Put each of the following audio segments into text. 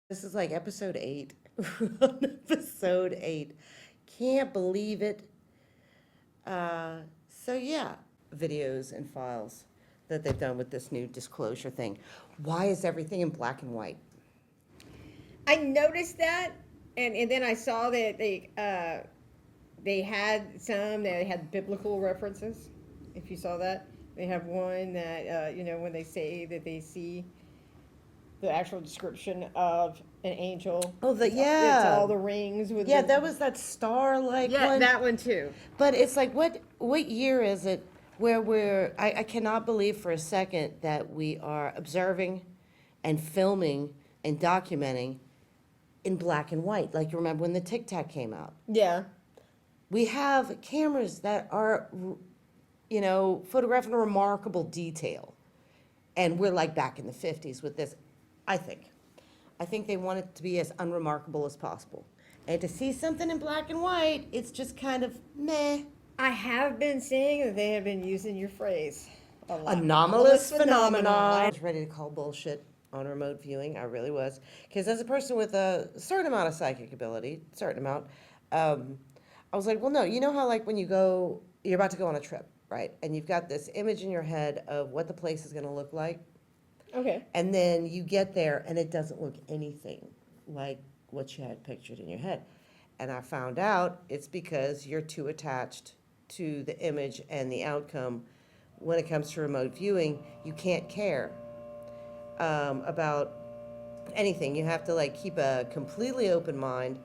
This is like episode 8. Episode 8. Can't believe it. So yeah, videos and files that they've done with this new disclosure thing. Why is everything in black and white? I noticed that, and then I saw that they had some that had biblical references. If you saw that, they have one that when they say that they see the actual description of an angel. Oh, It's all the rings with Yeah, the, that was that star-like one. that one too. But it's like, what year is it where I cannot believe for a second that we are observing and filming and documenting in black and white. Like, you remember when the Tic Tac came out? Yeah. We have cameras that are, photographing remarkable detail. And we're like back in the 50s with this, I think. I think they want it to be as unremarkable as possible. And to see something in black and white, it's just kind of meh. I have been seeing that they have been using your phrase a lot. Anomalous phenomenon. I was ready to call bullshit on remote viewing. I really was. Because as a person with a certain amount of psychic ability, I was like, well, no, you know how like when you're about to go on a trip, right? And you've got this image in your head of what the place is going to look like. Okay. And then you get there and it doesn't look anything like what you had pictured in your head. And I found out it's because you're too attached to the image and the outcome. When it comes to remote viewing, you can't care about anything. You have to like keep a completely open mind,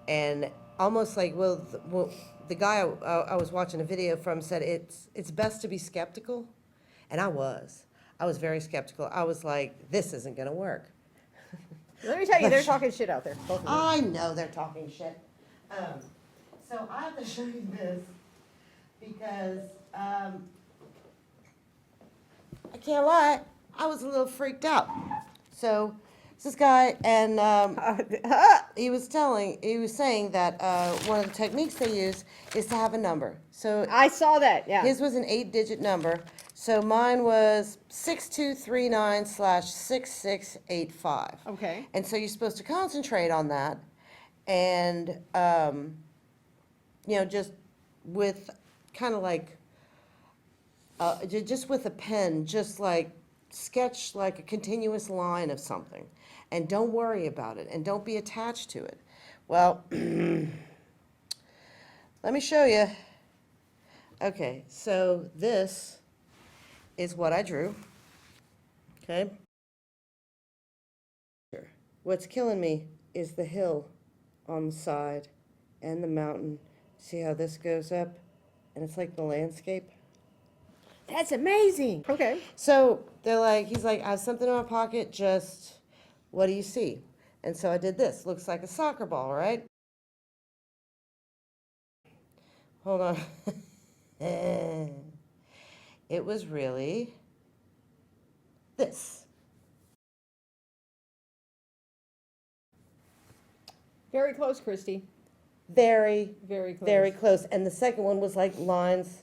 and almost like the guy I was watching a video from said it's best to be skeptical, and I was very skeptical. I was like, this isn't gonna work. Let me tell you, they're talking shit out there. Both of them. I know they're talking shit. So I have to show you this because I can't lie, I was a little freaked out. So it's this guy, and he was saying that one of the techniques they use is to have a number. So I saw that. Yeah. his was an 8-digit number. So mine was 6239/6685. Okay. And so you're supposed to concentrate on that, and just with kind of like just with a pen, just like sketch like a continuous line of something, and don't worry about it, and don't be attached to it. Well, let me show you. Okay, so this is what I drew. Okay. What's killing me is the hill on the side and the mountain. See how this goes up? And it's like the landscape. That's amazing. Okay. So he's like, I have something in my pocket, just, what do you see? And so I did this. Looks like a soccer ball, right? Hold on. It was really this. Very close, Christy. Very, Very close. very close. And the second one was like lines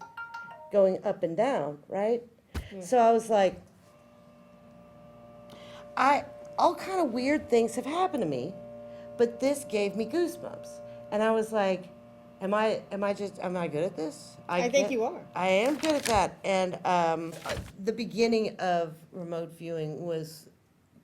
going up and down, right? Yeah. So I was like, all kind of weird things have happened to me, but this gave me goosebumps. And I was like, am I good at this? I think you are. I am good at that. And the beginning of remote viewing was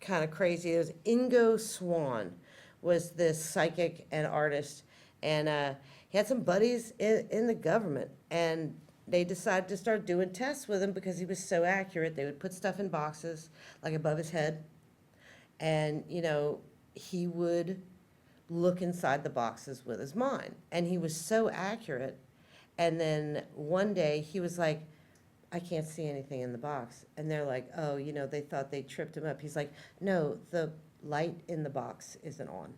kind of crazy. It was Ingo Swann was this psychic and artist, and he had some buddies in the government, and they decided to start doing tests with him because he was so accurate. They would put stuff in boxes like above his head, and he would look inside the boxes with his mind, and he was so accurate. And then one day he was like, I can't see anything in the box. And they're like, oh, they thought they tripped him up. He's like, no, the light in the box isn't on.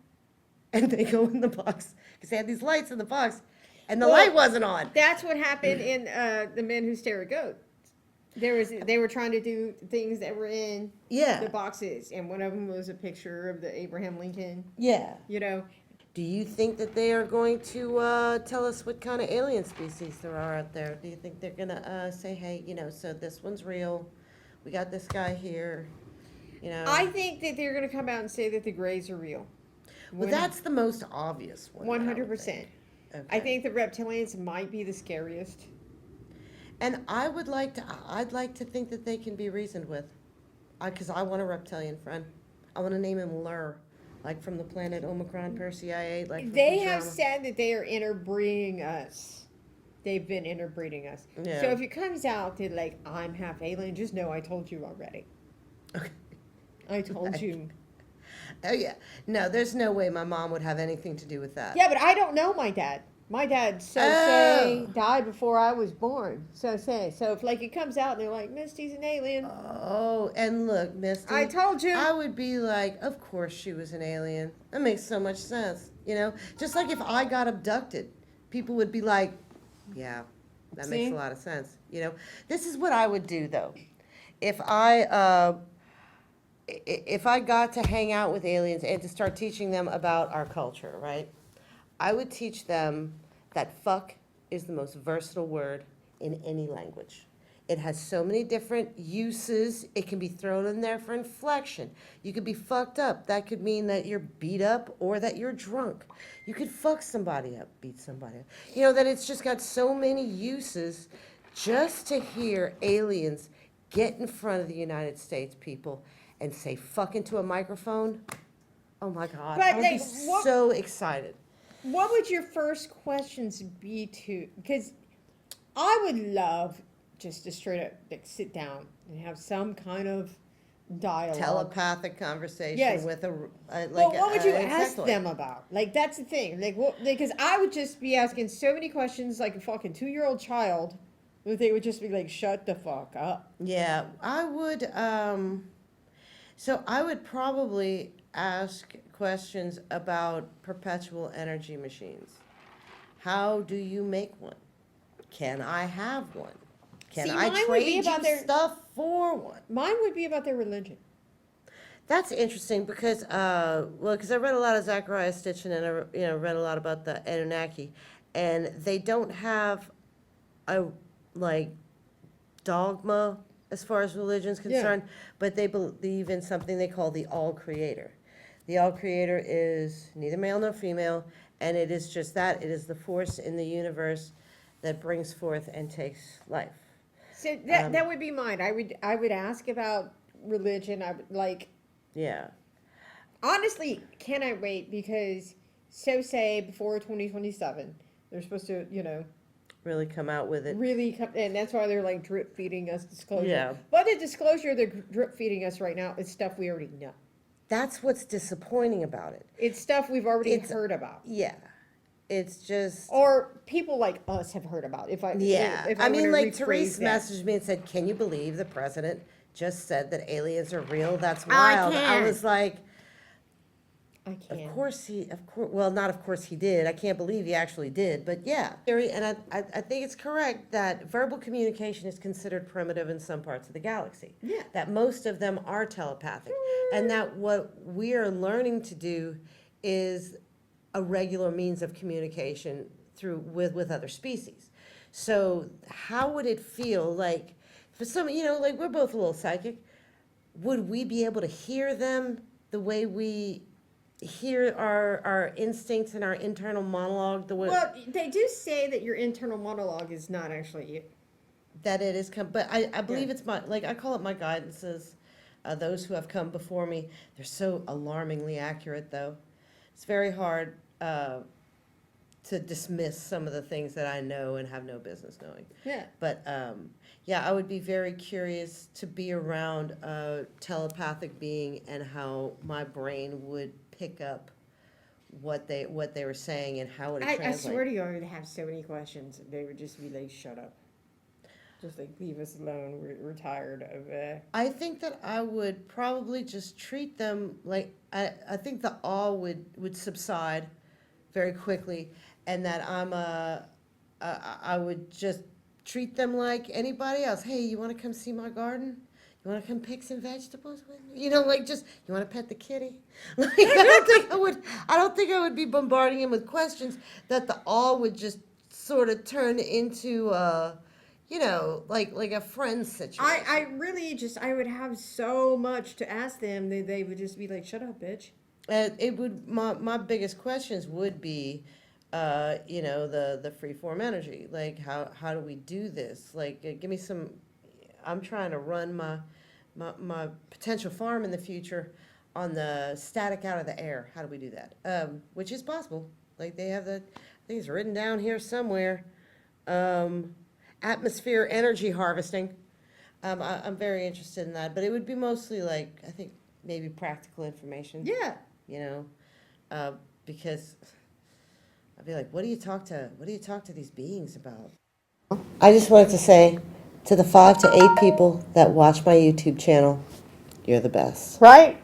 And they go in the box because they had these lights in the box, and the light wasn't on. That's what happened in The Men Who Stare at Goats. They were trying to do things that were in Yeah. the boxes, and one of them was a picture of the Abraham Lincoln. Yeah. Do you think that they are going to tell us what kind of alien species there are out there? Do you think they're going to say, hey, so this one's real. We got this guy here. you know. I think that they're going to come out and say that the Greys are real. Well, that's the most obvious one. that I would 100%. think. I Okay. think the reptilians might be the scariest. And I'd like to think that they can be reasoned with. Because I want a reptilian friend. I want to name him Lur, like from the planet Omicron Persei, like from They have Futurama. said that they are interbreeding us. They've been interbreeding us. Yeah. So if it comes out that like I'm half alien, just know I told you already. Okay. I told you. Oh yeah. No, there's no way my mom would have anything to do with that. Yeah, but I don't know my dad. My dad, so say, died before I was born. So say. So if like it comes out and they're like, Misty's an alien. Oh, and look, Misty. I told you. I would be like, of course she was an alien. That makes so much sense. You know, just like if I got abducted, people would be like, yeah, that makes See? a lot of sense. You know, this is what I would do though. If I got to hang out with aliens and to start teaching them about our culture, right? I would teach them that fuck is the most versatile word in any language. It has so many different uses. It can be thrown in there for inflection. You could be fucked up. That could mean that you're beat up or that you're drunk. You could fuck somebody up, beat somebody up. You know, that it's just got so many uses. Just to hear aliens get in front of the United States people and say fuck into a microphone, oh my God, But, I would be like, what- so excited. What would your first questions be to? Because I would love just to straight up like, sit down and have some kind of dialogue. Telepathic conversation Yes. with a Well, what would you an ask insectoid. them about? Like that's the thing. Like, what? Because I would just be asking so many questions, like a fucking 2-year-old child, that they would just be like, "Shut the fuck up." Yeah, I would. So I would probably ask questions about perpetual energy machines. How do you make one? Can I have one? Can See, I mine would be trade about you their- stuff for one? Mine would be about their religion. That's interesting because, because I read a lot of Zachariah Stitchin and I, read a lot about the Anunnaki, and they don't have a like dogma as far as religion's concerned, but they believe in something they call the All Creator. The All Creator is neither male nor female, and it is just that it is the force in the universe that brings forth and takes life. So that would be mine. I would ask about religion. I would like. Yeah. Honestly, can I wait? Because so say before 2027, they're supposed to, Really come out with it. really come, and that's why they're like drip feeding us disclosure. Yeah. But the disclosure they're drip feeding us right now is stuff we already know. That's what's disappointing about it. It's stuff we've already It's- heard about, Yeah. It's just. or people like us have heard about. Yeah, if I mean, wanna like rephrase Therese that. messaged me and said, "Can you believe the president just said that aliens are real? That's I wild." I can. was like, I "Of can't. course well, not of course he did. I can't believe he actually did, but yeah." And I think it's correct that verbal communication is considered primitive in some parts of the galaxy. Yeah. That most of them are telepathic, and that what we are learning to do is a regular means of communication with other species. So how would it feel like for some, like we're both a little psychic, would we be able to hear them the way we hear our instincts and our internal monologue the way Well, they do say that your internal monologue is not actually you. that it is but I believe Yeah. it's I call it my guidances, those who have come before me. They're so alarmingly accurate though. It's very hard to dismiss some of the things that I know and have no business knowing. Yeah. But yeah, I would be very curious to be around a telepathic being and how my brain would pick up what they were saying and how it would I translate. swear to you, I would have so many questions. They would just be like, "Shut up." Just like leave us alone. We're tired of. I think that I would probably just treat them like I think the awe would subside very quickly, and that I would just treat them like anybody else. Hey, you want to come see my garden? You want to come pick some vegetables with me? Just you want to pet the kitty? I don't think I would be bombarding him with questions. That the awe would just sort of turn into like a friend's situation. I really just, I would have so much to ask them, they would just be like, shut up, bitch. It would, my biggest questions would be, the free form energy, like how do we do this? Like, give me some, I'm trying to run my potential farm in the future on the static out of the air. How do we do that? Which is possible. Like they have I think it's written down here somewhere. Atmosphere energy harvesting. I'm very interested in that, but it would be mostly like, I think maybe practical information. Yeah. Because I'd be like, what do you talk to these beings about? I just wanted to say to the 5 to 8 people that watch my YouTube channel, you're the best. Right?